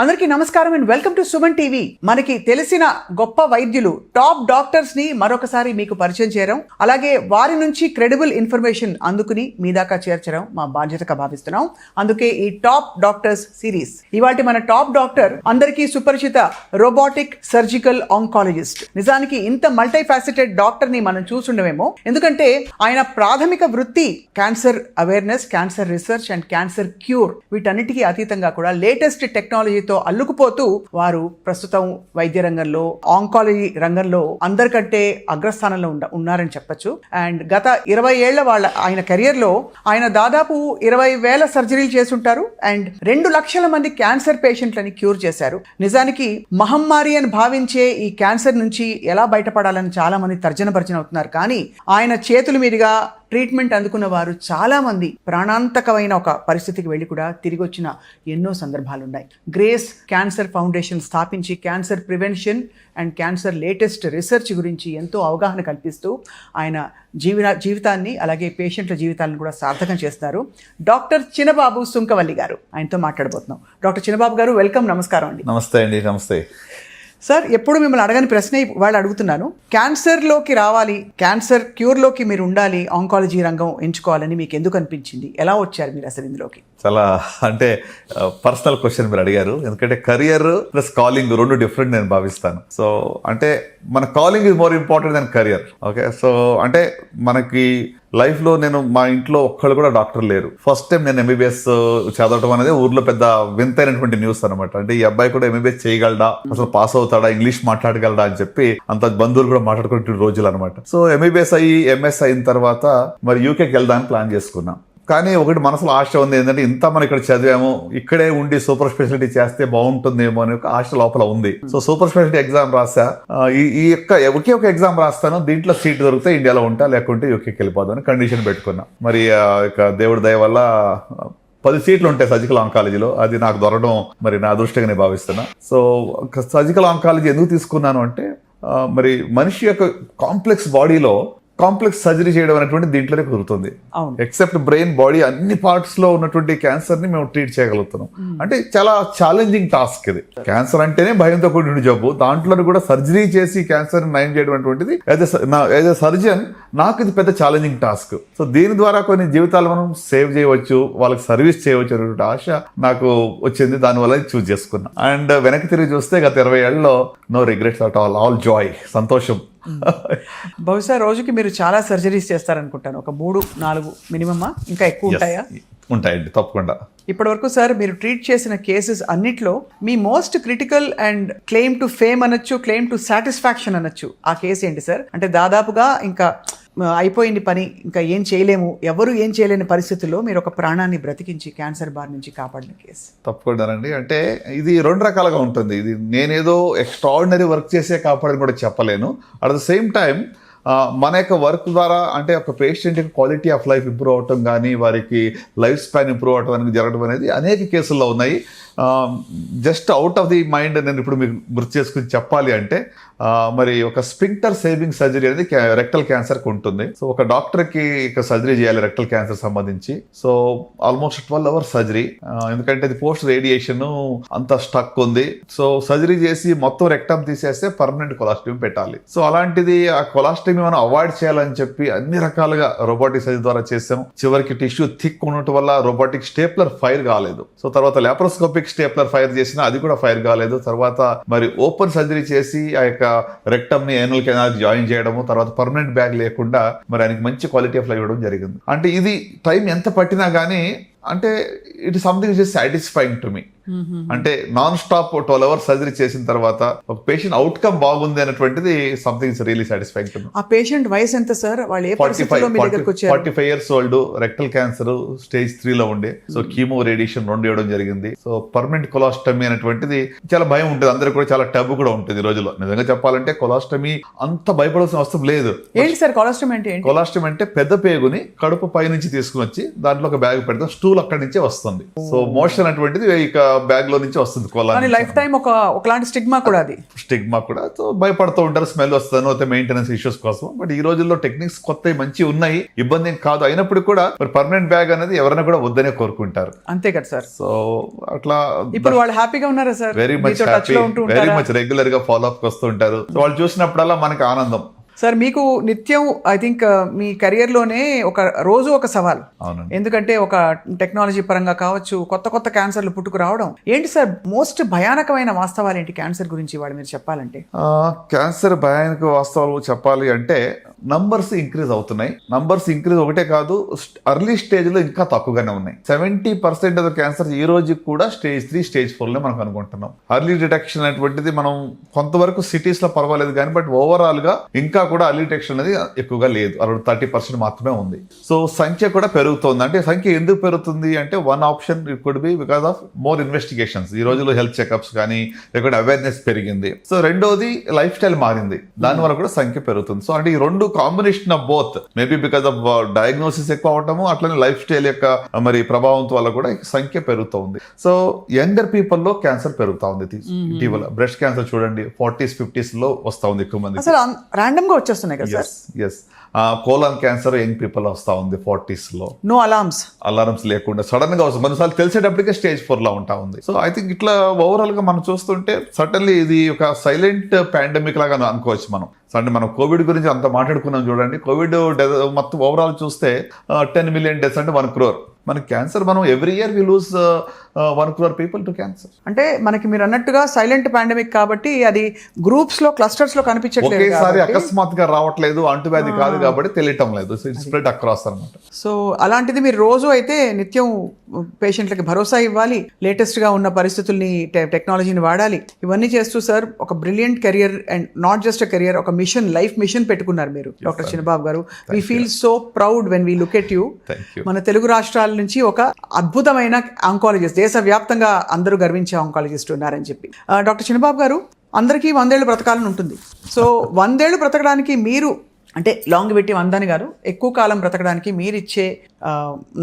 అందరికీ నమస్కారం and welcome to Suman TV. మనకి తెలిసిన గొప్ప వైద్యులు టాప్ డాక్టర్స్ ని మరొకసారి మీకు పరిచయం చేయడం, అలాగే వారి నుంచి క్రెడిబుల్ ఇన్ఫర్మేషన్ అందుకుని మీ దాకా చేర్చడం మా బాధ్యతగా భావిస్తున్నాం. అందుకే ఈ టాప్ డాక్టర్స్ సిరీస్. ఇవాటి మన టాప్ డాక్టర్ అందరికీ సుపరిచిత రోబోటిక్ సర్జికల్ ఆంకాలజిస్ట్. నిజానికి ఇంత మల్టీ ఫ్యాసెటెడ్ డాక్టర్ ని మనం చూసుండమేమో, ఎందుకంటే ఆయన ప్రాథమిక వృత్తి cancer awareness, cancer research and cancer cure. వీటన్నిటికీ అతీతంగా కూడా లేటెస్ట్ టెక్నాలజీ తో అల్లుకుపోతూ వారు ప్రస్తుతం వైద్య రంగంలో, ఆంకాలజీ రంగంలో అందరికంటే అగ్రస్థానంలో ఉన్నారని చెప్పొచ్చు. అండ్ గత 20 ఏళ్ల ఆయన కెరియర్ లో ఆయన దాదాపు 20,000 సర్జరీలు చేసుంటారు అండ్ 2 లక్షల మంది క్యాన్సర్ పేషెంట్లని క్యూర్ చేశారు. నిజానికి మహమ్మారి అని భావించే ఈ క్యాన్సర్ నుంచి ఎలా బయటపడాలని చాలా మంది తర్జన భర్జన అవుతున్నారు. కానీ ఆయన చేతుల మీదుగా ట్రీట్మెంట్ అందుకున్న వారు చాలా మంది ప్రాణాంతకమైన ఒక పరిస్థితికి వెళ్ళి కూడా తిరిగి వచ్చిన ఎన్నో సందర్భాలు ఉన్నాయి. గ్రేస్ క్యాన్సర్ ఫౌండేషన్ స్థాపించి cancer prevention and cancer latest research గురించి ఎంతో అవగాహన కల్పిస్తూ ఆయన జీవితాన్ని అలాగే పేషెంట్ల జీవితాలను కూడా సార్థకం చేస్తారు. డాక్టర్ చినబాబు సుంకవల్లి గారు, ఆయనతో మాట్లాడబోతున్నాం. డాక్టర్ చినబాబు గారు, వెల్కమ్. నమస్కారం అండి. నమస్తే అండి. నమస్తే సార్. ఎప్పుడు మిమ్మల్ని అడగని ప్రశ్న వాళ్ళు అడుగుతున్నాను. క్యాన్సర్లోకి రావాలి, క్యాన్సర్ క్యూర్లోకి మీరు ఉండాలి, ఆంకాలజీ రంగం ఎంచుకోవాలని మీకు ఎందుకు అనిపించింది? ఎలా వచ్చారు మీరు అసలు ఇందులోకి? చాలా అంటే పర్సనల్ క్వశ్చన్ మీరు అడిగారు. ఎందుకంటే కెరియర్ ప్లస్ కాలింగ్ రెండు డిఫరెంట్ నేను భావిస్తాను. సో అంటే మన calling is more important then career. Okay, so అంటే మనకి లైఫ్లో నేను మా ఇంట్లో ఒక్కళ్ళు కూడా డాక్టర్ లేరు. ఫస్ట్ టైం నేను ఎంబీబీఎస్ చదవటం అనేది ఊర్లో పెద్ద వింతైనటువంటి న్యూస్ అనమాట. అంటే ఈ అబ్బాయి కూడా ఎంబీబీఎస్ చేయగలడా, అసలు పాస్ అవుతాడా, ఇంగ్లీష్ మాట్లాడగలడా అని చెప్పి అంత బంధువులు కూడా మాట్లాడుకునే రోజులు అనమాట. సో ఎంబీబీఎస్ అయ్యి ఎంఎస్ అయిన తర్వాత మరి యూకేకి వెళ్దామని ప్లాన్ చేసుకున్నాం. కానీ ఒకటి మనసులో ఆశ ఉంది, ఏంటంటే ఇంత మనం ఇక్కడ చదివాము, ఇక్కడే ఉండి సూపర్ స్పెషాలిటీ చేస్తే బాగుంటుందేమో అని ఒక ఆశ లోపల ఉంది. సో సూపర్ స్పెషాలిటీ ఎగ్జామ్ రాసా. ఈ ఒకే ఒక ఎగ్జామ్ రాస్తాను, దీంట్లో సీట్ దొరికితే ఇండియాలో ఉంటా, లేకుంటే యూకేకి వెళ్ళిపోదామని కండిషన్ పెట్టుకున్నా. మరి ఇక దేవుడి దయ వల్ల 10 సీట్లు ఉంటాయి సర్జికల్ ఆంకాలజీలో. అది నాకు దొరకడం మరి నా అదృష్టంగా నేను భావిస్తున్నా. సో సర్జికల్ ఆంకాలజీ ఎందుకు తీసుకున్నాను అంటే, మరి మనిషి యొక్క కాంప్లెక్స్ బాడీలో కాంప్లెక్స్ సర్జరీ చేయడం అనేటువంటి దీంట్లోనే కుదురుతుంది. ఎక్సెప్ట్ బ్రెయిన్, బాడీ అన్ని పార్ట్స్ లో ఉన్నటువంటి క్యాన్సర్ ని మేము ట్రీట్ చేయగలుగుతున్నాం. అంటే చాలా ఛాలెంజింగ్ టాస్క్ ఇది. క్యాన్సర్ అంటేనే భయంతో కూడిన జబ్బు, దాంట్లో కూడా సర్జరీ చేసి క్యాన్సర్ నయం చేయడం అనేటువంటిది యాజ్ ఎ సర్జన్ నాకు ఇది పెద్ద ఛాలెంజింగ్ టాస్క్. సో దీని ద్వారా కొన్ని జీవితాలు మనం సేవ్ చేయవచ్చు, వాళ్ళకి సర్వీస్ చేయవచ్చు అనేటువంటి ఆశ నాకు వచ్చింది. దానివల్ల చూస్ చేసుకున్నా. అండ్ వెనక్కి తిరిగి చూస్తే గత 20 ఏళ్ళలో no regrets at all joy, సంతోషం. బహుశా రోజుకి మీరు చాలా సర్జరీస్ చేస్తారనుకుంటాను. ఒక 3-4 మినిమమా, ఇంకా ఎక్కువ ఉంటాయా? ఉంటాయండి, తప్పకుండా. ఇప్పటి వరకు సార్ మీరు ట్రీట్ చేసిన కేసెస్ అన్నిట్లో మీ most critical and claim to fame అనొచ్చు, క్లెయిమ్ టు సాటిస్ఫాక్షన్ అనొచ్చు, ఆ కేసు ఏంటి సార్? అంటే దాదాపుగా ఇంకా అయిపోయింది పని, ఇంకా ఏం చేయలేము, ఎవరు ఏం చేయలేని పరిస్థితుల్లో మీరు ఒక ప్రాణాన్ని బ్రతికించి క్యాన్సర్ బారి నుంచి కాపాడిన కేసు. తప్పకుండానండి. అంటే ఇది 2 రకాలుగా ఉంటుంది. ఇది నేనేదో ఎక్స్ట్రాడినరీ వర్క్ చేసే కాపాడని కూడా చెప్పలేను. అట్ ద సేమ్ టైం మన యొక్క వర్క్ ద్వారా అంటే ఒక పేషెంట్కి క్వాలిటీ ఆఫ్ లైఫ్ ఇంప్రూవ్ అవటం కానీ, వారికి లైఫ్ స్పాన్ ఇంప్రూవ్ అవటం అనేది జరగడం అనేది అనేక కేసుల్లో ఉన్నాయి. Just out of the mind నేను ఇప్పుడు మీకు గుర్తు చేసుకుని చెప్పాలి అంటే, మరి ఒక స్పింక్టర్ సేవింగ్ సర్జరీ అనేది రెక్టల్ క్యాన్సర్కి ఉంటుంది. సో ఒక డాక్టర్కి సర్జరీ చేయాలి రెక్టల్ క్యాన్సర్ సంబంధించి. సో ఆల్మోస్ట్ 12 hours సర్జరీ, ఎందుకంటే అది పోస్ట్ రేడియేషన్ అంత స్టక్ ఉంది. సో సర్జరీ చేసి మొత్తం రెక్టమ్ తీసేస్తే పర్మనెంట్ కొలాస్టమీ పెట్టాలి. సో అలాంటిది ఆ కొలాస్టమీ మనం అవాయిడ్ చేయాలని చెప్పి అన్ని రకాలుగా రోబోటిక్ సర్జరీ ద్వారా చేసాం. చివరికి టిష్యూ థిక్ ఉండటం వల్ల రోబోటిక్ స్టేప్లర్ ఫైర్ కాలేదు. సో తర్వాత లాప్రోస్కోపిక్ స్టేప్లర్ ఫైర్ చేసినా అది కూడా ఫైర్ కాలేదు. తర్వాత మరి ఓపెన్ సర్జరీ చేసి ఆ యొక్క రెక్టమ్ ని ఏనల్ కెనాల్ జాయిన్ చేయడము, తర్వాత పర్మనెంట్ బ్యాగ్ లేకుండా మరి ఆయనకి మంచి క్వాలిటీ ఆఫ్ లైఫ్ ఇవ్వడం జరిగింది. అంటే ఇది టైం ఎంత పట్టినా కానీ అంటే it something is satisfying to me. అంటే నాన్ స్టాప్ 12 hours సర్జరీ చేసిన తర్వాత ఒక పేషెంట్ అవుట్కమ్ బాగుంది అనేటువంటిది something is really satisfying to me. ఆ పేషెంట్ వయసు ఎంత సార్? వాళ్ళు ఏ పరిస్థితిలో మీ దగ్గరికి వచ్చారు? 45 years old, rectal cancer stage 3లో ఉండే. సో కీమో, రేడియేషన్ 2 ఇవ్వడం జరిగింది. సో పర్మనెంట్ కొలాస్టమీ అనేటువంటిది చాలా భయం ఉంటుంది, అందరికి కూడా చాలా టబు కూడా ఉంటుంది ఈ రోజుల్లో. నిజంగా చెప్పాలంటే కొలాస్టమీ అంత భయపడాల్సిన అవసరం లేదు. ఏంటి సార్ కొలాస్టమీ అంటే? కొలాస్టమీ అంటే పెద్ద పేగుని కడుపు పై నుంచి తీసుకుని వచ్చి దాంట్లో ఒక బ్యాగ్ పెడతాం, స్టూల్ అక్కడి నుంచే వస్తుంది. సో మోషన్ అటువంటిది ఇక బ్యాగ్ లో నుంచి వస్తుంది కానీ కోలా లైఫ్ టైం ఒకలాంటి స్టిగ్మా కూడా అది. స్టిగ్మా కూడా. సో భయపడుతూ ఉంటారు, స్మెల్ వస్తాను అయితే మెయింటెనెన్స్ ఇష్యూస్ కోసం. బట్ ఈ రోజుల్లో టెక్నిక్స్ కొత్త మంచి ఉన్నాయి, ఇబ్బంది ఏం కాదు. అయినప్పుడు కూడా మరి పర్మనెంట్ బ్యాగ్ అనేది ఎవరైనా కూడా వద్దనే కోరుకుంటారు. అంతే కదా సార్. సో అట్లా ఇప్పుడు వాళ్ళు హ్యాపీగా ఉన్నారా sir? Very much happy, very much regular గా ఫాలో అప్ వస్తూ ఉంటారు. సో వాళ్ళు చూసినప్పుడల్లా మనకి ఆనందం. సార్ మీకు నిత్యం ఐ థింక్ మీ కెరియర్లోనే రోజు ఒక సవాల్. అవునండి. ఎందుకంటే ఒక టెక్నాలజీ పరంగా కావచ్చు, కొత్త క్యాన్సర్లు పుట్టుకు రావడం. ఏంటి సార్ మోస్ట్ భయానకమైన వాస్తవాలు ఏంటి క్యాన్సర్ గురించి వాళ్ళు మీరు చెప్పాలంటే? క్యాన్సర్ భయానక వాస్తవాలు చెప్పాలి అంటే నంబర్స్ ఇంక్రీజ్ అవుతున్నాయి. నంబర్స్ ఇంక్రీజ్ ఒకటే కాదు, అర్లీ స్టేజ్ లో ఇంకా తక్కువగానే ఉన్నాయి. 70% ఆఫ్ క్యాన్సర్ ఈ రోజు కూడా స్టేజ్ 3, స్టేజ్ 4 లో మనం అనుకుంటున్నాం. అర్లీ డిటెక్షన్ అనేటువంటిది మనం కొంతవరకు సిటీస్ లో పర్వాలేదు కానీ, బట్ ఓవరాల్ గా ఇంకా కూడా అర్లీ డిటెక్షన్ అనేది ఎక్కువగా లేదు. 30% మాత్రమే ఉంది. సో సంఖ్య కూడా పెరుగుతుంది. అంటే సంఖ్య ఎందుకు పెరుగుతుంది అంటే one option it could be because of more investigations. ఈ రోజుల్లో హెల్త్ చెకప్స్ కానీ లేకపోతే అవేర్నెస్ పెరిగింది. సో రెండోది లైఫ్ స్టైల్ మారింది, దానివల్ల కూడా సంఖ్య పెరుగుతుంది. సో అంటే ఈ రెండు combination of both, maybe because of diagnosis ఎక్కువ అవటము, అట్లనే లైఫ్ స్టైల్ యొక్క మరి ప్రభావం వల్ల కూడా సంఖ్య పెరుగుతూ ఉంది. సో యంగర్ పీపుల్ లో క్యాన్సర్ పెరుగుతా ఉంది ఇటీవల. బ్రెస్ట్ క్యాన్సర్ చూడండి 40s, 50s లో వస్తా ఉంది ఎక్కువ మంది. అసలు ర్యాండమ్ గా వచ్చేస్తున్నాయి కదా sir. Yes. Colon cancer young people వస్తా ఉంది 40s లో. నో అలార్మ్స్ లేకుండా సడన్ గా వస్తుంది. కొన్నిసార్లు తెలిసేటప్పటికే స్టేజ్ 4 లో ఉంటా ఉంది. సో ఐ థింక్ ఇట్లా ఓవరాల్ గా మనం చూస్తుంటే సడన్లీ ఇది ఒక సైలెంట్ పాండమిక్ లాగా అనుకోవచ్చు మనం. అంటే మనం కోవిడ్ గురించి అంత మాట్లాడుకున్నాం చూడండి. కోవిడ్ మొత్తం ఓవరాల్ చూస్తే 10 million డెత్స్ అంటే 1 crore. మన క్యాన్సర్ మనం every year we lose 1 crore people to cancer. అంటే మనకి మీరు అన్నట్టుగా సైలెంట్ పాండమిక్ కాబట్టి అది గ్రూప్స్ లో క్లస్టర్స్ లో కనిపించట్లేదు, ఒకేసారి అకస్మాత్తుగా రావట్లేదు, అంటువ్యాధి కాదు కాబట్టి తెలియటం లేదు. సో ఇట్స్ స్ప్రెడ్ అక్రాస్ అన్నమాట. సో అలాంటిది మీరు రోజు అయితే నిత్యం పేషెంట్లకి భరోసా ఇవ్వాలి, లేటెస్ట్ గా ఉన్న పరిస్థితుల్ని టెక్నాలజీని వాడాలి, ఇవన్నీ చేస్తూ సార్ ఒక brilliant career and not just a career, ఒక మిషన్, లైఫ్ మిషన్ పెట్టుకున్నారు మీరు డాక్టర్ చిన్నబాబు గారు. We feel so proud when we look at you. మన తెలుగు రాష్ట్రాల నుంచి ఒక అద్భుతమైన ఆంకాలజిస్ట్, దేశవ్యాప్తంగా అందరూ గర్వించే ఆంకాలజిస్ట్ ఉన్నారని చెప్పి. డాక్టర్ చిన్నబాబు గారు, అందరికీ 100 ఏళ్ళు బ్రతకాలని ఉంటుంది. సో 100 ఏళ్ళు బ్రతకడానికి మీరు అంటే లాంగ్ పెట్టి 100 గారు ఎక్కువ కాలం బ్రతకడానికి మీరు ఇచ్చే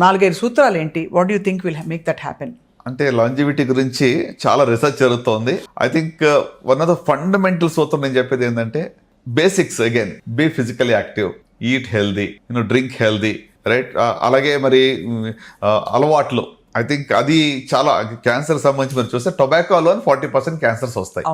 4-5 సూత్రాలు ఏంటి? What do you think will make that happen? అంటే లాంజివిటీ గురించి చాలా రీసెర్చ్ జరుగుతోంది. I think one of the fundamental సూత్రం నేను చెప్పేది ఏంటంటే basics. Again, be physically active, eat healthy, drink healthy, right? అలాగే మరి అలవాట్లు, ఐ థింక్ అది చాలా క్యాన్సర్ సంబంధించి మీరు చూస్తే టొబాకోలో 40% క్యాన్సర్స్ వస్తాయి.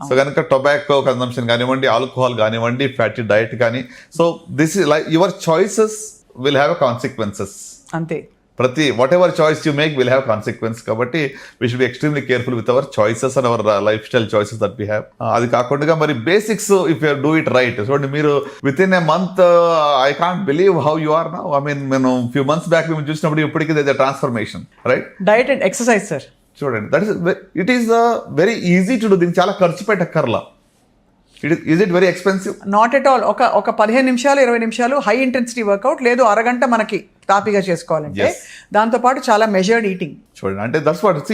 సో కనుక టొబాకో కన్సంప్షన్ కానివ్వండి, ఆల్కహాల్ కానివ్వండి, ఫ్యాటీ డైట్ కానీ, so this is like your choices will have consequences. అంతే, ప్రతి whatever choice you make will have consequence. కాబట్టి we should be extremely careful with our choices and our lifestyle choices that we have. అది కాకుండా మరి basics if you do it right. చూడండి, మీరు within a month, I can't believe how you are now. I mean నేను few months back మేము చూసినప్పుడు ఇప్పటికీ the transformation, right? Diet and exercise sir, చూడండి, that it is very easy to do. దీనికి చాలా ఖర్చు పెట్టక్కర్లా. Is it very expensive? Not at all. ఒక 15 నిమిషాలు 20 నిమిషాలు హై ఇంటెన్సిటీ వర్కౌట్, లేదు అరగంట మనకి తాపీగా చేసుకోవాలంటే, దాంతో పాటు చాలా మెజర్డ్ ఈటింగ్. చూడండి, అంటే that's what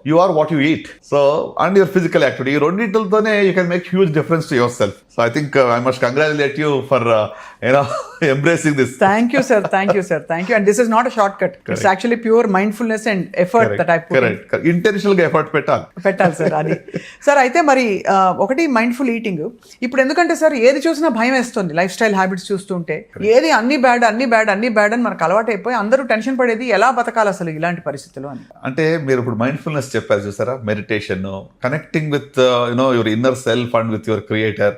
you are what you eat. So and your physical activity, ఈ రెండింటితోనే you can make huge difference to yourself. So I think I must congratulate you for embracing this. Thank you sir. And this is not a shortcut. Correct. It's actually pure mindfulness and effort. Correct. That I put Correct. Intentional గా effort పెట్టాలి sir. అది sir, అయితే మరి ఒకటి mindful eating. ఇప్పుడు ఎందుకంటే sir ఏది చూసినా భయం వేస్తుంది లైఫ్ స్టైల్ హ్యాబిట్స్ చూస్తుంటే. ఏది అన్ని బ్యాడ్ అని మనకు అలవాటు అయిపోయి అందరూ టెన్షన్ పడేది ఎలా బతకాలి అసలు ఇలాంటి పరిస్థితుల్లో అని. అంటే మీరు ఇప్పుడు మైండ్ఫుల్నెస్ చెప్పారు చూసారా, meditation, connecting with your inner self and with your creator.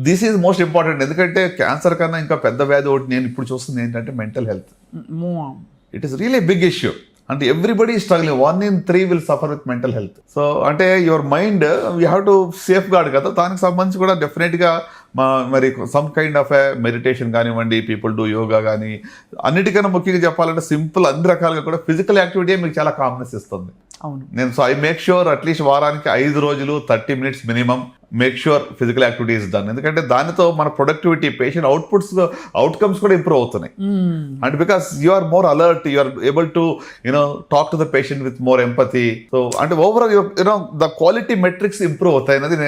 This is most important. ఎందుకంటే క్యాన్సర్ కన్నా ఇంకా పెద్ద వ్యాధి ఒకటి నేను ఇప్పుడు చూస్తుంది ఏంటంటే mental health. It is really big issue. అంటే everybody struggling. 1 in 3 will suffer with mental health. So అంటే your mind you have to safeguard కదా. దానికి సంబంధించి కూడా డెఫినెట్గా మరి సమ్ కైండ్ ఆఫ్ మెడిటేషన్ కానివ్వండి, పీపుల్ డూ యోగా కానీ, అన్నిటికన్నా ముఖ్యంగా చెప్పాలంటే సింపుల్ అన్ని రకాలుగా కూడా ఫిజికల్ యాక్టివిటీ మీకు చాలా కామ్నెస్ ఇస్తుంది. నేను so I make sure at least వారానికి 5 రోజులు 30 minutes minimum make sure physical activity is done. ఎందుకంటే దానితో మన ప్రొడక్టివిటీ, పేషెంట్ అవుట్కమ్స్ కూడా ఇంప్రూవ్ అవుతున్నాయి. And because you are more alert, you are able to talk to the patient with more empathy. So అంటే overall the quality metrics improve అవుతాయి అనేది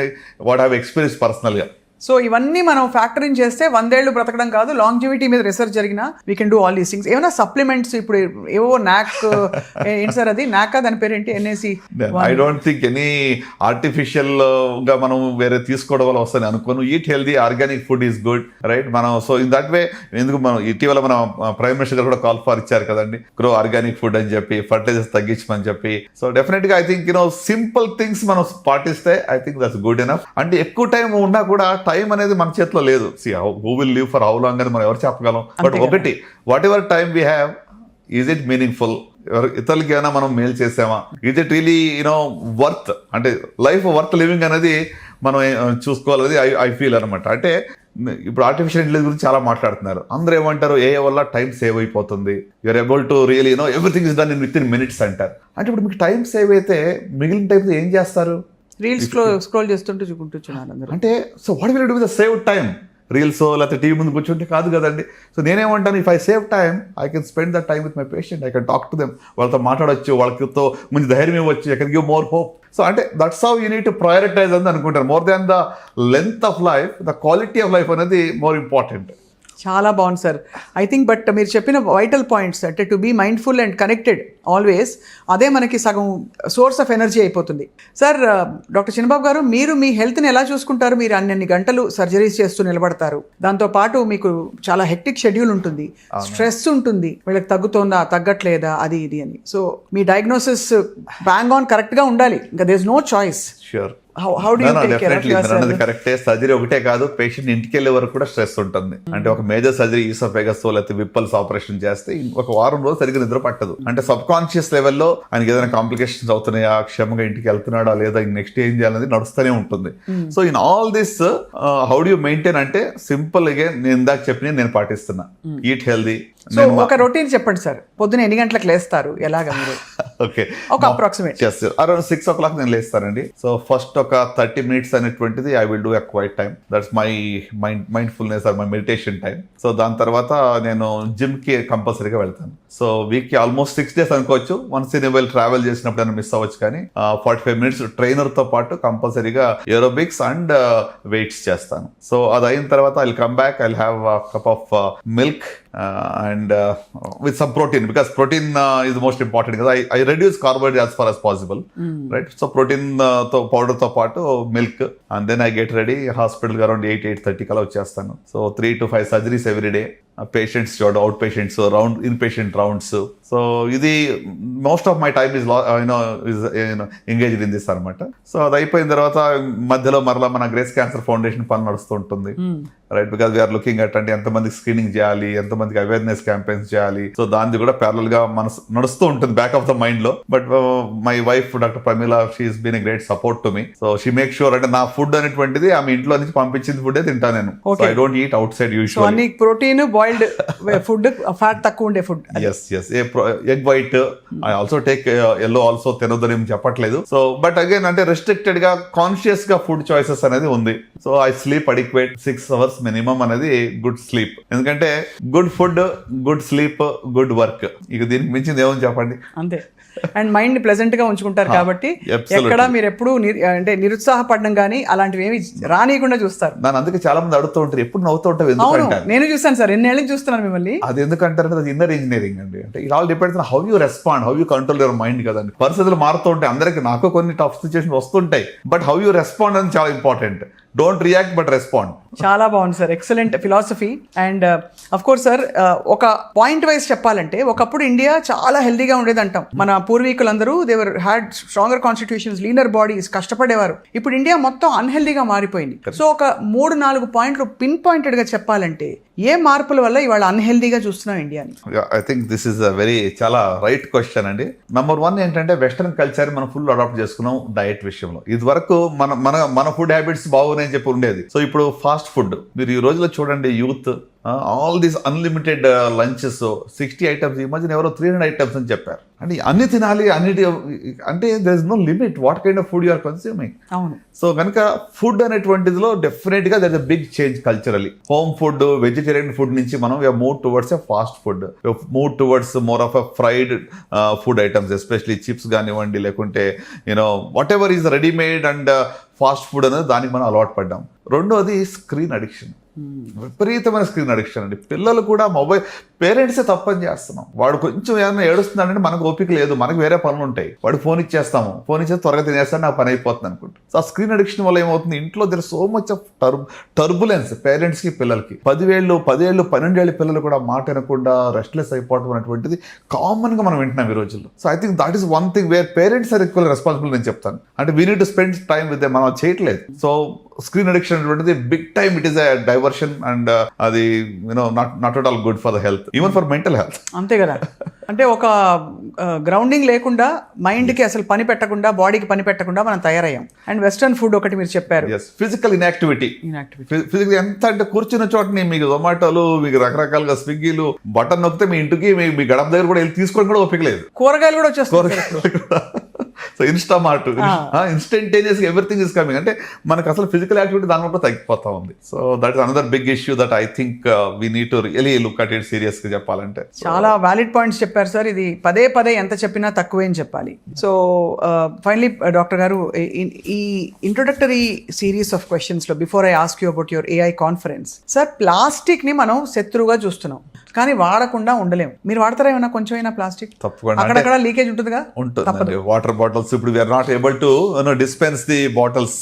what have experience పర్సనల్గా. So ఇవన్నీ మనం factoring చేస్తే 100 ఏళ్ళు బ్రతకడం కాదు, లాంజివిటీ మీద రీసెర్చ్ జరిగిన we can do all these things. ఏమైనా సప్లిమెంట్స్ ఇప్పుడు ఏవో నాక్ ఏంటి సార్ అది నాకా దాని పేరు ఏంటి NAC? I don't think any artificial గా మనం వేరే తీసుకోవడం వల్ల వస్తాను అనుకోను. Eat healthy, organic food is good, right? మనం సో ఇన్ దట్ వే ఎందుకు మనం ఇటీవల మన ప్రైమ్ మినిస్టర్ గారు కూడా కాల్ ఫర్ ఇచ్చారు కదండి, గ్రో ఆర్గానిక్ ఫుడ్ అని చెప్పి, ఫర్టిలైజర్స్ తగ్గించమని చెప్పి. సో డెఫినెట్ గా ఐ థింక్ సింపుల్ థింగ్స్ మనం పాటిస్తే I think that's good enough. అంటే ఎక్కువ టైం ఉన్నా కూడా టైం అనేది మన చేతిలో లేదు. Who will live for how long అని మనం ఎవరు చెప్పగలం? బట్ ఒకటి, what ever time we have, is it meaningful? ఇతరులకి ఏమైనా మనం మేల్ చేసామా? Is it really worth? అంటే లైఫ్ వర్త్ లివింగ్ అనేది మనం చూసుకోవాలి. ఐ ఫీల్ అనమాట. అంటే ఇప్పుడు ఆర్టిఫిషియల్ ఇంటెలిజెన్స్ గురించి చాలా మాట్లాడుతున్నారు. అందరూ ఏమంటారు, ఏ వల్ల టైం సేవ్ అయిపోతుంది, you're able to really everything is done in within minutes అంటారు. అంటే ఇప్పుడు మీకు టైం సేవ్ అయితే మిగిలిన టైం ఏం చేస్తారు? రీల్స్ స్క్రోల్ చేస్తుంటే చూకుంటున్నారు అందరూ. అంటే so what will do with the save time? Reels లేకపోతే టీవీ ముందు కూర్చుంటే కాదు కదండి. సో నేనేమంటాను, if I save time I can spend the time with my patient, I can talk to them, వాళ్ళతో మాట్లాడొచ్చు, వాళ్ళతో మంచి ధైర్యం ఇవ్వచ్చు, I can give more hope. So అంటే that's how you need to prioritize అని అనుకుంటారు. More than the length of life, the quality of life అనేది మోర్ ఇంపార్టెంట్. చాలా బాగుంది సార్. ఐ థింక్ బట్ మీరు చెప్పిన వైటల్ పాయింట్స్ అంటే to be mindful and connected always, అదే మనకి సగం సోర్స్ ఆఫ్ ఎనర్జీ అయిపోతుంది. సార్, డాక్టర్ చిన్నబాబు గారు, మీరు మీ హెల్త్ని ఎలా చూసుకుంటారు? మీరు అన్ని గంటలు సర్జరీస్ చేస్తూ నిలబడతారు, దాంతోపాటు మీకు చాలా హెక్టిక్ షెడ్యూల్ ఉంటుంది, స్ట్రెస్ ఉంటుంది, వీళ్ళకి తగ్గుతోందా తగ్గట్లేదా అది ఇది అని. సో మీ డయాగ్నోసిస్ బ్యాంగ్ ఆన్ కరెక్ట్గా ఉండాలి, ఇంకా there is no choice. Sure. How do you take care of yourself? కరెక్టే. సర్జరీ ఒకటే కాదు, పేషెంట్ ఇంటికి వెళ్ళే వరకు కూడా స్ట్రెస్ ఉంటుంది. అంటే ఒక మేజర్ సర్జరీ ఈసోఫేగస్ లేకపోతే విప్పల్స్ ఆపరేషన్ చేస్తే ఒక వారం రోజులు సరిగ్గా నిద్ర పట్టదు. అంటే సబ్ కాన్షియస్ లెవెల్లో ఆయనకి ఏదైనా కాంప్లికేషన్స్ అవుతున్నాయా, క్షేమంగా ఇంటికి వెళ్తున్నాడా లేదా, నెక్స్ట్ ఏం చేయాలనేది నడుస్తూనే ఉంటుంది. So in all this how do you maintain అంటే సింపుల్ గా నేను ఇందాక చెప్పిన నేను పాటిస్తున్నా. Eat healthy. సో ఒక రొటీన్ చెప్పండి సార్. పొద్దున ఎన్ని గంటలకు లేస్తారు, ఎలాగా మీరు? ఓకే, ఒక అప్రాక్సిమేట్ అరౌండ్ 6 o'clock నేను లేస్తానండి. సో ఫస్ట్ ఒక 30 minutes అనేటువంటిది I will do a quiet time, that's my mindfulness or my meditation time. So దాని తర్వాత నేను జిమ్ కి కంపల్సరీగా వెళ్తాను. సో వీక్ కి ఆల్మోస్ట్ 6 days అనుకోవచ్చు. వన్స్ ఇన్ వెల్ ట్రావెల్ చేసినప్పుడు అయినా మిస్ అవ్వచ్చు, కానీ 45 minutes ట్రైనర్ తో పాటు కంపల్సరీగా ఏరోబిక్స్ అండ్ వెయిట్స్ చేస్తాను. సో అది అయిన తర్వాత I will come back, I will have cup of milk and with some protein, because protein is the most important, because I reduce carbohydrates as far as possible, right? So protein to powder to part milk, and then I get ready. Hospital around 8:30 kala vachestanu. So 3 to 5 surgeries every day. Patients చూడ, out patients, round in patient rounds. So ఇది most of my time is engaged in this అనమాట. సో అది అయిపోయిన తర్వాత మధ్యలో మరలా మన గ్రేస్ క్యాన్సర్ ఫౌండేషన్ పని నడుస్తూ ఉంటుంది, right? Because we're looking at అంటే ఎంతమందికి స్క్రీనింగ్ చేయాలి, ఎంతమందికి అవేర్నెస్ క్యాంపెయిన్స్ చేయాలి. సో దాన్ని కూడా ప్యారల్ గా మన నడుస్తూ ఉంటుంది బ్యాక్ ఆఫ్ ద మైండ్ లో. But my wife doctor Pramila, she's been a great support to me. So she make sure అంటే నా ఫుడ్ అనేటువంటిది ఆమె ఇంట్లో నుంచి పంపించింది ఫుడ్ తింటా నేను. I don't eat outside usually. Protein, boiled food, fat తక్కువ ఉండే food. Yes egg white I also take. Yellow also తినొద్దని ఏం చెప్పట్లేదు. సో బట్ అగైన్ అంటే రెస్ట్రిక్టెడ్ గా కాన్షియస్ గా ఫుడ్ చాయిసెస్ అనేది ఉంది. So I sleep adequate 6 hours minimum అనేది గుడ్ స్లీప్. ఎందుకంటే good food, good sleep, good work, ఇక దీనికి మించింది ఏమని చెప్పండి. అంతే. అండ్ మైండ్ ప్లెజెంట్ గా ఉంచుకుంటారు కాబట్టి ఎక్కడ మీరు ఎప్పుడు అంటే నిరుత్సాహపడడం కానీ అలాంటివి ఏమి రానియకుండా చూస్తారు. నన్ను అందుకే చాలా మంది అడుగుతూ ఉంటారు, ఎప్పుడు నవ్వుతూ ఉంటావు ఎందుకంటే. నేను చూస్తాను సార్, ఎన్నేళ్ళకి చూస్తున్నాను మిమ్మల్ని. అది ఎందుకంటారు, అది ఇన్నర్ ఇంజనీరింగ్ అండి. అంటే it all depends on how you respond, how you control your mind కదండి. పరిస్థితులు మారుతూ ఉంటాయి, అందరికి నాకు కొన్ని టఫ్ సిచ్యువేషన్ వస్తుంటాయి, బట్ హౌ యూ రెస్పాండ్ అని చాలా important. Don't react but respond. చాలా బాగుంది sir, excellent philosophy. And of course sir, ఒక పాయింట్ వైజ్ చెప్పాలంటే ఒకప్పుడు ఇండియా చాలా హెల్దీగా ఉండేది అంటాం. మన పూర్వీకులందరూ they were had stronger constitutions, leaner bodies, కష్టపడేవారు. ఇప్పుడు ఇండియా మొత్తం అన్హెల్దీగా మారిపోయింది. సో ఒక 3-4 పాయింట్లు పిన్ పాయింటెడ్ గా చెప్పాలంటే ఏ మార్పుల వల్ల ఇవాళ అన్హెల్దీగా చూస్తున్నాం ఇండియాని? ఐ థింక్ దిస్ ఇస్ చాలా రైట్ క్వశ్చన్ అండి. నంబర్ 1 ఏంటంటే వెస్టర్న్ కల్చర్ మనం ఫుల్ అడాప్ట్ చేసుకున్నాం డయట్ విషయంలో. ఇది వరకు మన ఫుడ్ హ్యాబిట్స్ బాగున్నాయని చెప్పి ఉండేది. సో ఇప్పుడు ఫాస్ట్ ఫుడ్ మీరు ఈ రోజులో చూడండి, youth all these unlimited lunches 60 items, ఈ మధ్యన ఎవరో 300 ఐటమ్స్ అని చెప్పారు. అంటే అన్ని తినాలి, అన్నిటి అంటే there is no limit what kind of food you are consuming. అవును. సో కనుక ఫుడ్ అనేటువంటిదిలో డెఫినెట్ గా there is a big change culturally. Home food, vegetarian food నుంచి మనం move towards a fast food, move towards more of a fried food items, especially chips కానివ్వండి, లేకుంటే you know whatever is readymade and fast food అనేది దానికి మనం అలవాటు పడ్డాం. రెండోది స్క్రీన్ అడిక్షన్, విపరీతమైన స్క్రీన్ అడిక్షన్ అండి. పిల్లలు కూడా మొబైల్, పేరెంట్సే తప్పని చేస్తున్నాం. వాడు కొంచెం ఏదైనా ఏడుస్తున్నాడంటే మనకు ఓపిక లేదు, మనకు వేరే పనులు ఉంటాయి, వాడు ఫోన్ ఇచ్చేస్తాము, ఫోన్ ఇచ్చేసి త్వరగా తినేస్తాను, నా పని అయిపోతుంది అనుకుంటా. సో ఆ స్క్రీన్ అడిక్షన్ వల్ల ఏమవుతుంది, ఇంట్లో there so much of turbulence పేరెంట్స్కి పిల్లలకి. 10 ఏళ్ళు 12 ఏళ్ళ పిల్లలు కూడా మాట వినకుండా రెస్ట్లెస్ అయిపోవడం అనేటువంటిది కామన్గా మనం వింటున్నాం ఈ రోజుల్లో. So I think that is one thing where parents are equal responsible నేను చెప్తాను. అంటే we need to spend time with them, మనం అది చేయట్లేదు. సో స్క్రీన్ అడిక్షన్ అనేటువంటిది big time, it is a diversion and అది not at all good for the health, even for mental health. అంతే కదా. అంటే ఒక గ్రౌండింగ్ లేకుండా, మైండ్కి అసలు పని పెట్టకుండా, బాడీకి పని పెట్టకుండా మనం తయారయ్యాం. అండ్ వెస్టర్న్ ఫుడ్ ఒకటి మీరు చెప్పారు, ఫిజికల్ ఇన్యాక్టివిటీ. ఫిజికల్ ఎంత అంటే కూర్చున్న చోటని మీకు జొమాటోలు, మీకు రకరకాలుగా స్విగ్గీలు, బటన్ నొక్కితే మీ ఇంటికి మీ గడప దగ్గర కూడా వెళ్ళి తీసుకొని కూడా ఓపిక లేదు. కూరగాయలు కూడా వచ్చేస్తాయి. So Instamart, instantaneous everything is coming. అంటే మనకు అసలు ఫిజికల్ యాక్టివిటీ దాని వల్ల తగ్గిపోతా ఉంది. So that is another big issue that I think we need to really look at it serious గా చెప్పాలంటే. చాలా వ్యాలిడ్ పాయింట్స్ చెప్పారు సార్. ఇది పదే ఎంత చెప్పినా తక్కువే అని చెప్పాలి. సో ఫైనలీ డాక్టర్ గారు, ఈ ఇంట్రొడక్టరీ సిరీస్ ఆఫ్ క్వశ్చన్స్ లో before I ask you about your AI conference, sir plastic ని మనం శత్రువుగా చూస్తున్నాం, కానీ వాడకుండా ఉండలేము. మీరు వాడతారా ఏమన్నా కొంచెం అయినా ప్లాస్టిక్? తప్పకుండా. అక్కడక్కడ లీకేజ్ ఉంటుందిగా. ఉంటుంది. వాటర్ బాటిల్స్ ఇప్పుడు we're not able to dispense the bottles,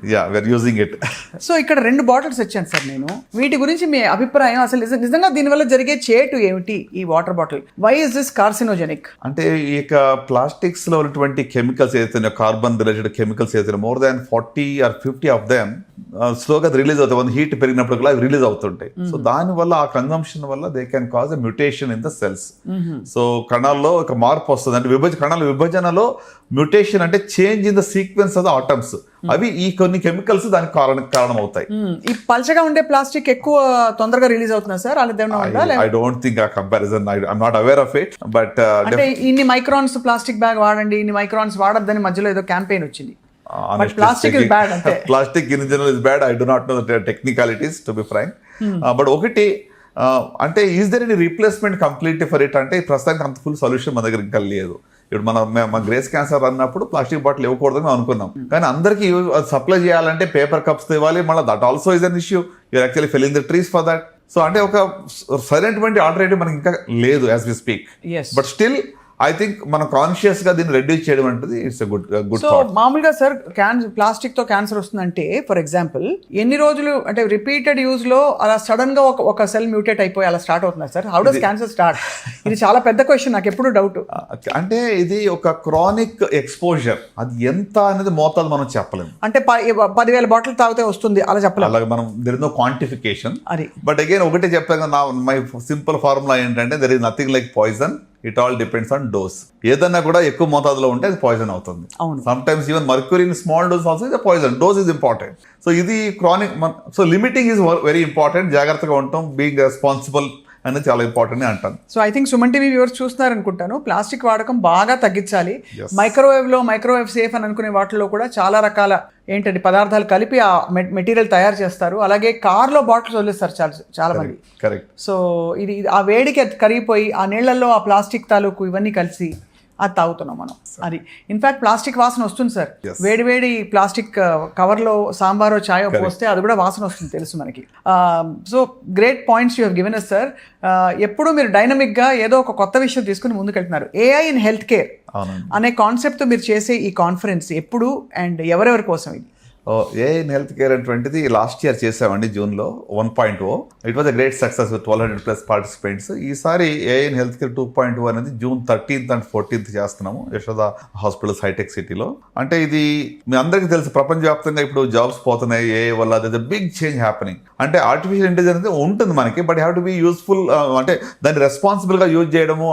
we're using it. So ఇక్కడ 2 బాటిల్స్ వచ్చాను సార్ నేను. వీటి గురించి మీ అభిప్రాయం, అసలు నిజంగా దీనివల్ల జరిగే చేటు ఏమిటి? ఈ water bottle why is this carcinogenic? అంటే ఈ ప్లాస్టిక్స్ లో ఉన్నటువంటి కెమికల్స్ ఏదైతే, కార్బన్ రిలేటెడ్ కెమికల్స్ ఏదైతే, more than 40 or 50 of them స్లోగా రిలీజ్ అవుతాయి. హీట్ పెరిగినప్పుడు కూడా రిలీజ్ అవుతుంటాయి. సో దాని వల్ల, ఆ కన్జంప్షన్ వల్ల they can cause a mutation in the cells. So కణాల్లో ఒక మార్పు వస్తుంది. అంటే కణాల విభజనలో మ్యూటేషన్ అంటే change in the sequence of the atoms. అవి ఈ కొన్ని కెమికల్స్ దానికి కారణం అవుతాయి. ఈ పల్చగా ఉండే ప్లాస్టిక్ ఎక్కువ తొందరగా రిలీజ్ అవుతుందా సార్? ఐ డోంట్ థింక్ ఆ comparison, I'm not aware of it. But అంటే ఇన్ని మైక్రాన్స్ ప్లాస్టిక్ బ్యాగ్ వాడండి, ఇన్ని మైక్రాన్స్ వాడద్దని మధ్యలో ఏదో క్యాంపెయిన్ వచ్చింది. ప్లాస్టిక్ ఇస్ బ్యాడ్ అంటే plastic in general is bad. I do not know the technicalities to be frank. But ఒకటి అంటే is there any replacement completely for it అంటే ప్రస్తుతానికి అంత ఫుల్ సొల్యూషన్ మన దగ్గర ఇంకా లేదు. ఇప్పుడు మన గ్రేస్ క్యాన్సర్ అన్నప్పుడు ప్లాస్టిక్ బాటిల్ ఇవ్వకూడదని అనుకున్నాం, కానీ అందరికీ సప్లై చేయాలంటే పేపర్ కప్స్ ఇవ్వాలి. మళ్ళీ that also is an issue. You're actually felling the trees for that. So అంటే ఒక సరైనటువంటి ఆల్టర్నేటివ్ మనకి ఇంకా లేదు as we speak. But still I think మనం కాన్షియస్ గా దీన్ని రెడ్యూస్ చేయడం అంటే ఇట్స్ గుడ్. సో మామూలుగా సార్ ప్లాస్టిక్ తో క్యాన్సర్ వస్తుందంటే, ఫర్ ఎగ్జాంపుల్ ఎన్ని రోజులు అంటే రిపీటెడ్ యూజ్ లో అలా సడన్ గా ఒక సెల్ మ్యూటేట్ అయిపోయి అలా స్టార్ట్ అవుతుంది sir? How does cancer start? ఇది చాలా పెద్ద క్వశ్చన్, నాకు ఎప్పుడు డౌట్. అంటే ఇది ఒక క్రానిక్ ఎక్స్పోజర్, అది ఎంత అనేది మోతాదు మనం చెప్పలేము. అంటే 10,000 బాటిల్ తాగితే వస్తుంది అలా చెప్పలేము. అలాగే మనం there is no quantification. But again ఒకటే చెప్పాను, నా మై సింపుల్ ఫార్ములా ఏంటంటే there is nothing like poison. It all depends on dose. ఏదన్నా కూడా ఎక్కువ మోతాదులో ఉంటే అది పాయిజన్ అవుతుంది. Some times even mercury in small dose also is poison. Dose is important. So ఇది chronic. So limiting is very important. జాగ్రత్తగా ఉంటాం, బీయింగ్ రెస్పాన్సిబుల్ అనేది చాలా ఇంపార్టెంట్ అని అంటాను. So I think Suman TV viewers చూస్తున్నారు అనుకుంటాను. ప్లాస్టిక్ వాడకం బాగా తగ్గించాలి. మైక్రోవేవ్ సేఫ్ అని అనుకునే వాటిలో కూడా చాలా రకాల ఏంటంటే పదార్థాలు కలిపి ఆ మెటీరియల్ తయారు చేస్తారు. అలాగే కార్లో బాటిల్స్ వదిలేస్తారు చాలా మంది. కరెక్ట్. సో ఇది ఆ వేడికి అది కరిగిపోయి ఆ నీళ్లలో ఆ ప్లాస్టిక్ తాలూకు ఇవన్నీ కలిసి అది తాగుతున్నాం మనం. అది ఇన్ఫాక్ట్ ప్లాస్టిక్ వాసన వస్తుంది సార్. వేడి ప్లాస్టిక్ కవర్లో సాంబారో చాయో పోస్తే అది కూడా వాసన వస్తుంది, తెలుసు మనకి. So great points you have given us sir. ఎప్పుడు మీరు డైనమిక్గా ఏదో ఒక కొత్త విషయం తీసుకుని ముందుకెళ్తున్నారు. AI ఇన్ హెల్త్ కేర్ అనే కాన్సెప్ట్ మీరు చేసే ఈ కాన్ఫరెన్స్ ఎప్పుడు అండ్ ఎవరెవరి కోసం ఇది? AI ఇన్ హెల్త్ కేర్ అటువంటిది లాస్ట్ ఇయర్ చేసామండి, జూన్లో 1.0. It was a great success with 1200+ participants. ఈసారి AI ఇన్ హెల్త్ కేర్ 2.0 అనేది June 13th and 14th చేస్తున్నాము యశోద హాస్పిటల్స్ హైటెక్ సిటీలో. అంటే ఇది మీ అందరికీ తెలుసు, ప్రపంచవ్యాప్తంగా ఇప్పుడు జాబ్స్ పోతున్నాయి AI వల్ల. That is big change happening. అంటే ఆర్టిఫిషియల్ ఇంటెలిజెన్స్ అనేది ఉంటుంది మనకి, but have to be useful. అంటే దాన్ని రెస్పాన్సిబుల్గా యూజ్ చేయడము,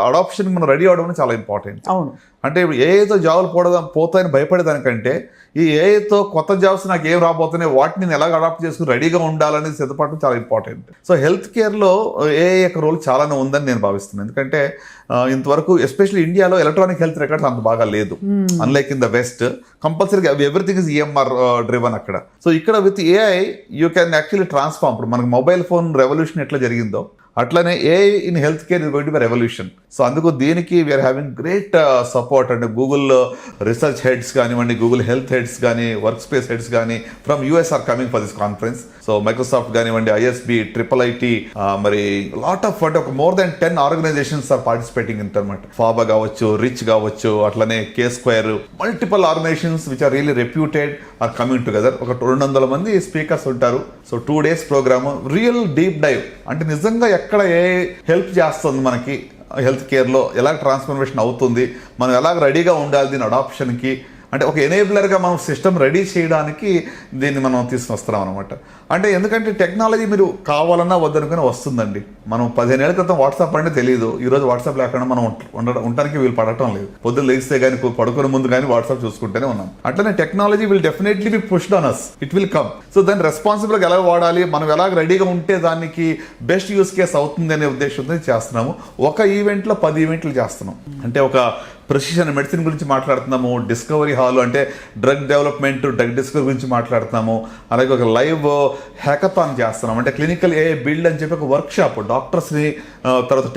అడాప్షన్ మనం రెడీ అవడం చాలా ఇంపార్టెంట్. అవును. అంటే ఇప్పుడు ఏఐతో జాబులు పోతాయని భయపడేదానికంటే ఈ ఏఐతో కొత్త జాబ్స్ నాకు ఏం రాబోతున్నాయి, వాటిని నేను ఎలాగ అడాప్ట్ చేసుకుని రెడీగా ఉండాలనేది సిద్ధపడడం చాలా ఇంపార్టెంట్. సో హెల్త్ కేర్లో ఏఐ యొక్క రోల్ చాలానే ఉందని నేను భావిస్తున్నాను. ఎందుకంటే ఇంతవరకు ఎస్పెషల్లీ ఇండియాలో ఎలక్ట్రానిక్ హెల్త్ రికార్డ్స్ అంత బాగా లేదు. అన్లైక్ ఇన్ ద వెస్ట్ కంపల్సరీగా ఎవ్రీథింగ్ ఇస్ ఈఎంఆర్ డ్రివన్ అక్కడ. సో ఇక్కడ with AI you can actually transform. ఇప్పుడు మనకు మొబైల్ ఫోన్ రెవల్యూషన్ ఎట్లా జరిగిందో అట్లనే AI in health care is going to B revolution. So అందుకు దీనికి వీఆర్ హ్యావింగ్ గ్రేట్ సపోర్ట్. అంటే గూగుల్ రీసెర్చ్ హెడ్స్ కానివ్వండి, గూగుల్ హెల్త్ హెడ్స్ కానీ, వర్క్ స్పేస్ హెడ్స్ కానీ from US or coming for this conference. So Microsoft కానివ్వండి, ISB, IIIT, మరి lot of అంటే ఒక more than 10 organisations are participating in అనమాట. ఫాబా కావచ్చు, రిచ్ కావచ్చు, అట్లనే K Square, multiple organisations which are really reputed are coming together. ఒక 200 మంది స్పీకర్స్ ఉంటారు. So 2 days programme, real deep dive. అంటే నిజంగా ఎక్కడ ఏ హెల్ప్ చేస్తుంది మనకి హెల్త్ కేర్లో, ఎలా ట్రాన్స్ఫర్మేషన్ అవుతుంది, మనం ఎలాగ రెడీగా ఉండాలి దీని అడాప్షన్కి, అంటే ఒక ఎనేబులర్గా మనం సిస్టమ్ రెడీ చేయడానికి దీన్ని మనం తీసుకుని వస్తున్నాం అనమాట. అంటే ఎందుకంటే టెక్నాలజీ మీరు కావాలన్నా వద్దనుకుని వస్తుందండి. మనం 15 ఏళ్ల క్రితం వాట్సాప్ అంటే తెలియదు. ఈరోజు వాట్సాప్ లేకుండా మనం ఉండడానికి వీలు పడటం లేదు. పొద్దున్న లేస్తే కానీ పడుకునే ముందు కానీ వాట్సాప్ చూసుకుంటూనే ఉన్నాం. అట్లనే technology will definitely be pushed on us, it will come. So దాన్ని రెస్పాన్సిబుల్గా ఎలా వాడాలి, మనం ఎలాగ రెడీగా ఉంటే దానికి బెస్ట్ యూస్ కేస్ అవుతుంది అనే ఉద్దేశంతో చేస్తున్నాము. ఒక ఈవెంట్లో 10 ఈవెంట్లు చేస్తున్నాం. అంటే ఒక ప్రెసిషన్ మెడిసిన్ గురించి మాట్లాడుతున్నాము, డిస్కవరీ హాల్ అంటే డ్రగ్ డెవలప్మెంట్, డ్రగ్ డిస్కవరీ గురించి మాట్లాడుతున్నాము. అలాగే ఒక లైవ్ హ్యాకథాన్ చేస్తున్నాం. అంటే క్లినికల్ ఏ బిల్డ్ అని చెప్పి ఒక వర్క్ షాప్, డాక్టర్స్ని తర్వాత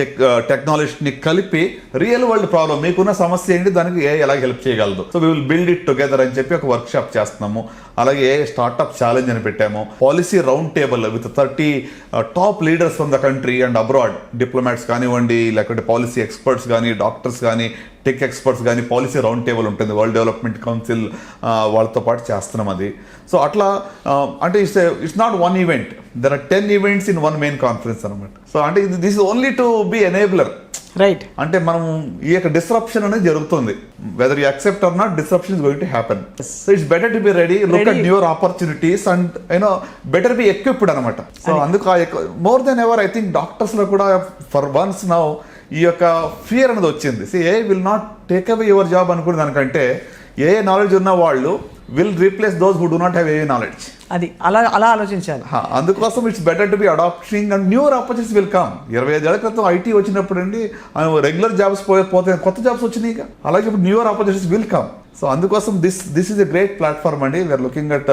టెక్నాలజీని కలిపి రియల్ వరల్డ్ ప్రాబ్లం, మీకున్న సమస్య ఏంటి, దానికి ఏ ఎలా హెల్ప్ చేయగలదు, so we will build it together అని చెప్పి ఒక వర్క్ షాప్ చేస్తున్నాము. అలాగే స్టార్ట్అప్ ఛాలెంజ్ అని పెట్టాము. Policy round table with 30 top leaders from the country and abroad, diplomats కానివ్వండి, లేకపోతే పాలసీ ఎక్స్పర్ట్స్ కానీ, డాక్టర్స్ కానీ, టెక్ ఎక్స్పర్ట్స్ కానీ, పాలసీ రౌండ్ టేబుల్ ఉంటుంది, వరల్డ్ డెవలప్మెంట్ కౌన్సిల్ వాళ్ళతో పాటు చేస్తున్నాం అది. సో అట్లా అంటే it's not one event, there are 10 events in one main conference అనమాట. సో అంటే this is only to be enabler, right. అంటే మనం ఈ యొక్క డిస్రప్షన్ అనేది జరుగుతుంది. Weather you accept or not, disruption is going to happen. So it's better to be ready, look at newer opportunities and you know better be equipped అనమాట. So అందుకు more than ever I think doctors లో కూడా for once now ఈ యొక్క fear అనేది వచ్చింది. AI will not take away your job అనుకునే దానికంటే ఏ నాలెడ్జ్ ఉన్న వాళ్ళు will replace those who do not have AI knowledge. అది అలా ఆలోచించాలి. అందుకోసం it's better to be adapting and newer opportunities will come. 25 ఏళ్ల క్రితం ఐటీ వచ్చినప్పుడు అండి రెగ్యులర్ జాబ్స్ పోతే కొత్త జాబ్స్ వచ్చినాయి. అలాగే ఇప్పుడు newer opportunities will come. So అందుకోసం this is a great platform అండి. We're looking at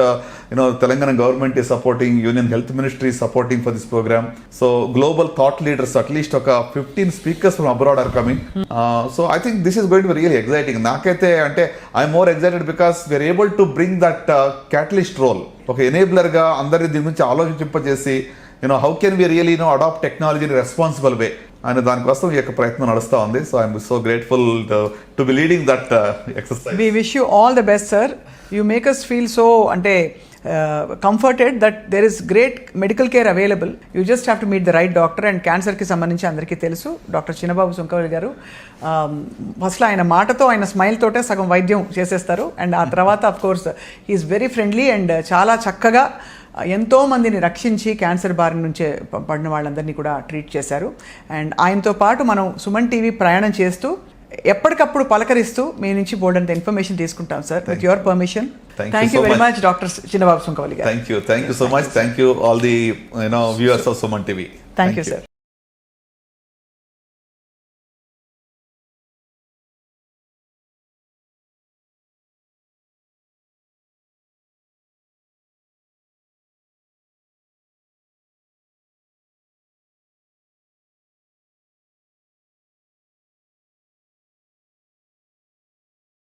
Telangana government is supporting, union health ministry supporting for this program. So global thought leaders at least ఒక 15 speakers from abroad are coming. So I think this is going to be really exciting. నాకైతే అంటే I'm more excited because we're able to bring that catalyst role, ఒక ఎనేబులర్గా అందరినీ దీని గురించి ఆలోచింపజేసి how can we really adapt technology in responsible way అనే దానికోసం ఈ యొక్క ప్రయత్నం నడుస్తూ ఉంది. So I'm so grateful to be leading that exercise. We wish you all the best sir. You make us feel so అంటే comforted that there is great medical care available. You just have to meet the right doctor. And క్యాన్సర్కి సంబంధించి అందరికీ తెలుసు doctor చిన్నబాబు సుంకవల్లి గారు ఫస్ట్లో ఆయన మాటతో, ఆయన స్మైల్ తోటే సగం వైద్యం చేసేస్తారు. అండ్ ఆ తర్వాత of course he's very friendly and చాలా చక్కగా ఎంతో మందిని రక్షించి క్యాన్సర్ బారి నుంచే పడిన వాళ్ళందరినీ కూడా ట్రీట్ చేశారు. అండ్ ఆయనతో పాటు మనం సుమన్ టీవీ ప్రయాణం చేస్తూ ఎప్పటికప్పుడు పలకరిస్తూ మీ నుంచి బోల్డంత ఇన్ఫర్మేషన్ తీసుకుంటాం sir, with your permission. Thank you very much, Dr. Chinnababu Sunkavali garu. Thank you so much. Thank you all the viewers of Suman TV. Thank you sir.